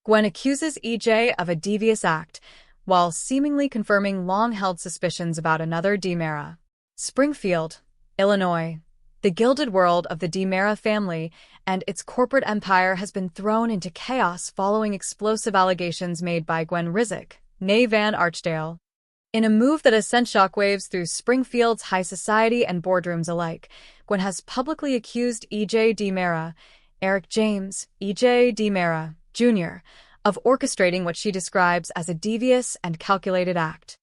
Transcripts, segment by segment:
Gwen accuses EJ of a devious act, while seemingly confirming long-held suspicions about another DiMera. Springfield, Illinois. The gilded world of the DiMera family and its corporate empire has been thrown into chaos following explosive allegations made by Gwen Rizek, née Van Archdale. In a move that has sent shockwaves through Springfield's high society and boardrooms alike, Gwen has publicly accused EJ DiMera, Eric James, EJ DiMera, Jr., of orchestrating what she describes as a devious and calculated act.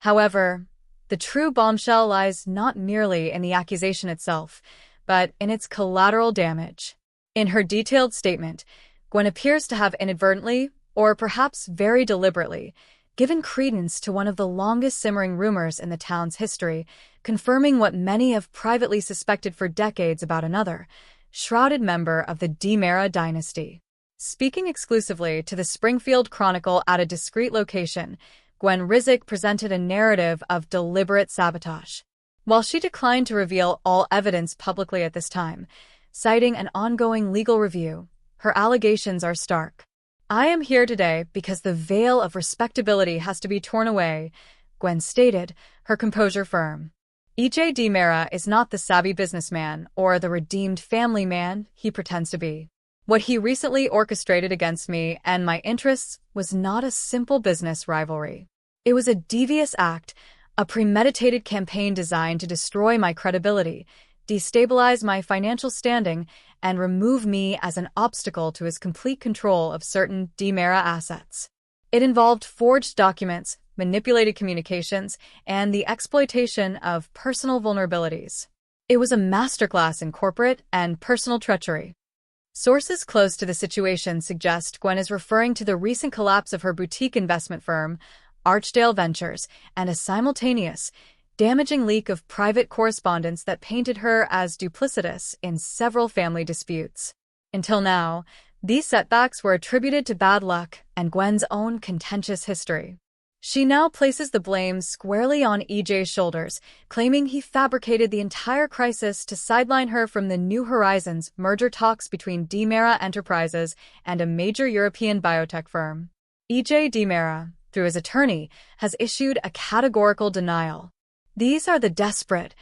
However, the true bombshell lies not merely in the accusation itself, but in its collateral damage. In her detailed statement, Gwen appears to have inadvertently, or perhaps very deliberately, given credence to one of the longest simmering rumors in the town's history, confirming what many have privately suspected for decades about another, shrouded member of the DiMera dynasty. Speaking exclusively to the Springfield Chronicle at a discreet location, Gwen Rizek presented a narrative of deliberate sabotage. While she declined to reveal all evidence publicly at this time, citing an ongoing legal review, her allegations are stark. "I am here today because the veil of respectability has to be torn away," Gwen stated, her composure firm. EJ DiMera is not the savvy businessman or the redeemed family man he pretends to be. What he recently orchestrated against me and my interests was not a simple business rivalry. It was a devious act, a premeditated campaign designed to destroy my credibility, destabilize my financial standing, and remove me as an obstacle to his complete control of certain DiMera assets. It involved forged documents, manipulated communications, and the exploitation of personal vulnerabilities. It was a masterclass in corporate and personal treachery. Sources close to the situation suggest Gwen is referring to the recent collapse of her boutique investment firm, Archdale Ventures, and a simultaneous, damaging leak of private correspondence that painted her as duplicitous in several family disputes. Until now, these setbacks were attributed to bad luck and Gwen's own contentious history. She now places the blame squarely on EJ's shoulders, claiming he fabricated the entire crisis to sideline her from the New Horizons merger talks between DiMera Enterprises and a major European biotech firm. EJ DiMera, through his attorney, has issued a categorical denial. "These are the desperate,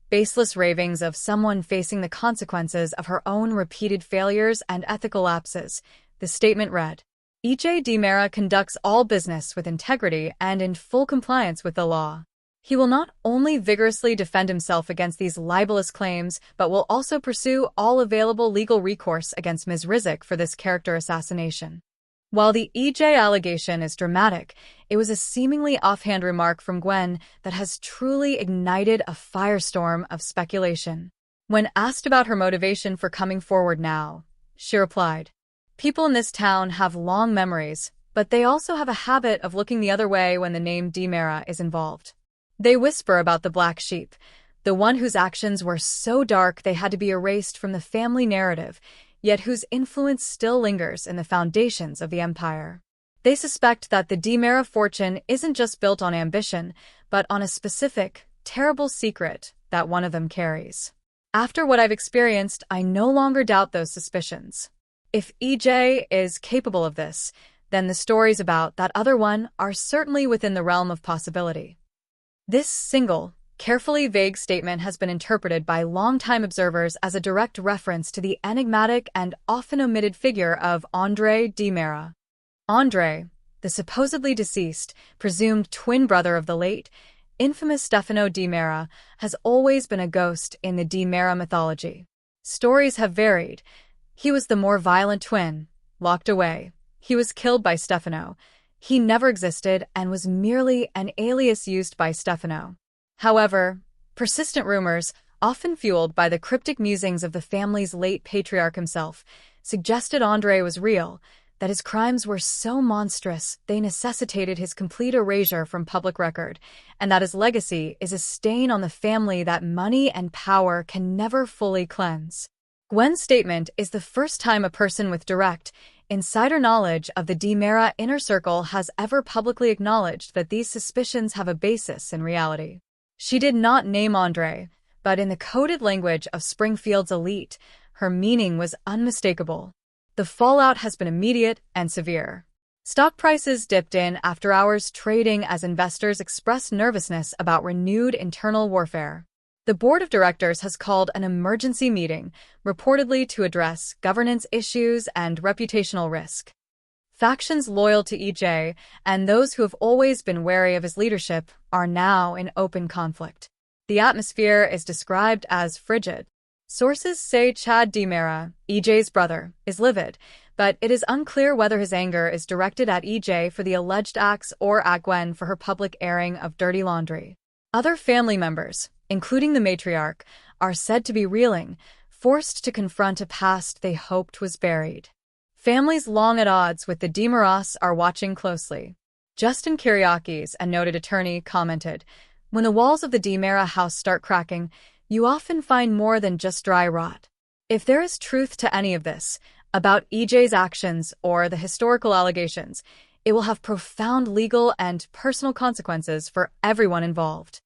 baseless ravings of someone facing the consequences of her own repeated failures and ethical lapses," the statement read. EJ DiMera conducts all business with integrity and in full compliance with the law. He will not only vigorously defend himself against these libelous claims, but will also pursue all available legal recourse against Ms. Rizek for this character assassination. While the EJ allegation is dramatic, it was a seemingly offhand remark from Gwen that has truly ignited a firestorm of speculation. When asked about her motivation for coming forward now, she replied, "People in this town have long memories, but they also have a habit of looking the other way when the name DiMera is involved. They whisper about the black sheep, the one whose actions were so dark they had to be erased from the family narrative, yet whose influence still lingers in the foundations of the empire. They suspect that the DiMera fortune isn't just built on ambition, but on a specific, terrible secret that one of them carries. After what I've experienced, I no longer doubt those suspicions. If EJ is capable of this, then the stories about that other one are certainly within the realm of possibility." This single, carefully vague statement has been interpreted by longtime observers as a direct reference to the enigmatic and often omitted figure of Andre DiMera. Andre, the supposedly deceased, presumed twin brother of the late, infamous Stefano DiMera, has always been a ghost in the DiMera mythology. Stories have varied. He was the more violent twin, locked away. He was killed by Stefano. He never existed and was merely an alias used by Stefano. However, persistent rumors, often fueled by the cryptic musings of the family's late patriarch himself, suggested Andre was real, that his crimes were so monstrous they necessitated his complete erasure from public record, and that his legacy is a stain on the family that money and power can never fully cleanse. Gwen's statement is the first time a person with direct, insider knowledge of the DiMera inner circle has ever publicly acknowledged that these suspicions have a basis in reality. She did not name Andre, but in the coded language of Springfield's elite, her meaning was unmistakable. The fallout has been immediate and severe. Stock prices dipped in after hours trading as investors expressed nervousness about renewed internal warfare. The board of directors has called an emergency meeting, reportedly to address governance issues and reputational risk. Factions loyal to EJ and those who have always been wary of his leadership are now in open conflict. The atmosphere is described as frigid. Sources say Chad DiMera, EJ's brother, is livid, but it is unclear whether his anger is directed at EJ for the alleged acts or at Gwen for her public airing of dirty laundry. Other family members, including the matriarch, are said to be reeling, forced to confront a past they hoped was buried. Families long at odds with the DiMeras are watching closely. Justin Kiriakis, a noted attorney, commented, "When the walls of the DiMera house start cracking, you often find more than just dry rot." If there is truth to any of this, about EJ's actions or the historical allegations, it will have profound legal and personal consequences for everyone involved.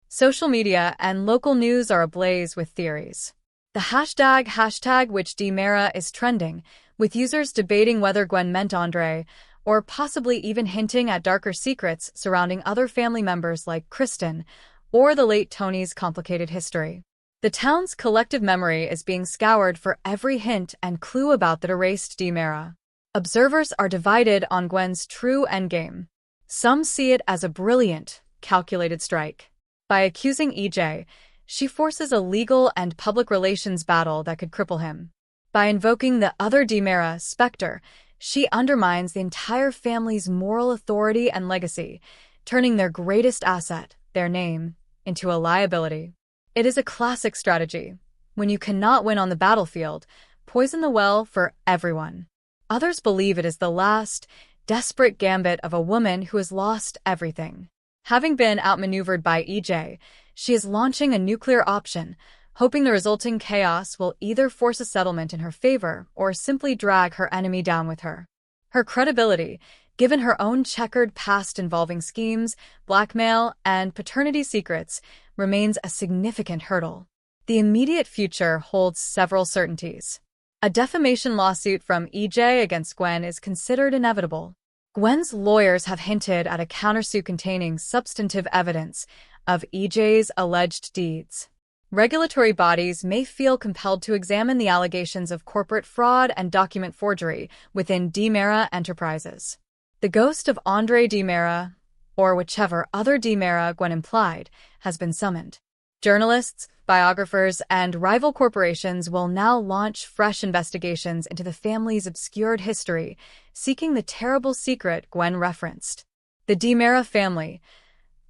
Social media and local news are ablaze with theories. The hashtag which DiMera is trending, with users debating whether Gwen meant Andre, or possibly even hinting at darker secrets surrounding other family members like Kristen, or the late Tony's complicated history. The town's collective memory is being scoured for every hint and clue about the erased DiMera. Observers are divided on Gwen's true endgame. Some see it as a brilliant, calculated strike. By accusing EJ, she forces a legal and public relations battle that could cripple him. By invoking the other DiMera specter, she undermines the entire family's moral authority and legacy, turning their greatest asset, their name, into a liability. It is a classic strategy. When you cannot win on the battlefield, poison the well for everyone. Others believe it is the last, desperate gambit of a woman who has lost everything. Having been outmaneuvered by EJ, she is launching a nuclear option, hoping the resulting chaos will either force a settlement in her favor or simply drag her enemy down with her. Her credibility, given her own checkered past involving schemes, blackmail, and paternity secrets, remains a significant hurdle. The immediate future holds several certainties. A defamation lawsuit from EJ against Gwen is considered inevitable. Gwen's lawyers have hinted at a countersuit containing substantive evidence of EJ's alleged deeds. Regulatory bodies may feel compelled to examine the allegations of corporate fraud and document forgery within DiMera Enterprises. The ghost of Andre DiMera, or whichever other DiMera Gwen implied, has been summoned. Journalists, biographers, and rival corporations will now launch fresh investigations into the family's obscured history, seeking the terrible secret Gwen referenced. The DiMera family,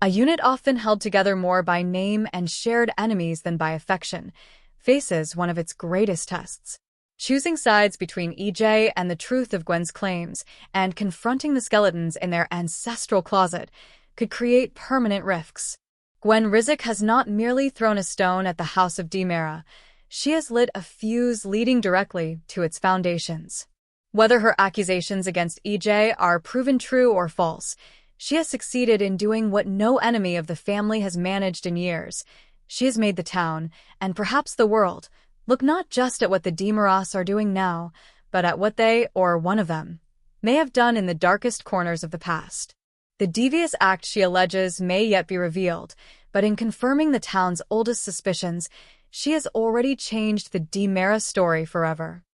a unit often held together more by name and shared enemies than by affection, faces one of its greatest tests. Choosing sides between EJ and the truth of Gwen's claims and confronting the skeletons in their ancestral closet could create permanent rifts. Gwen Rizek has not merely thrown a stone at the house of DiMera, she has lit a fuse leading directly to its foundations. Whether her accusations against EJ are proven true or false, she has succeeded in doing what no enemy of the family has managed in years. She has made the town, and perhaps the world, look not just at what the DiMeras are doing now, but at what they, or one of them, may have done in the darkest corners of the past. The devious act she alleges may yet be revealed, but in confirming the town's oldest suspicions, she has already changed the DiMera story forever.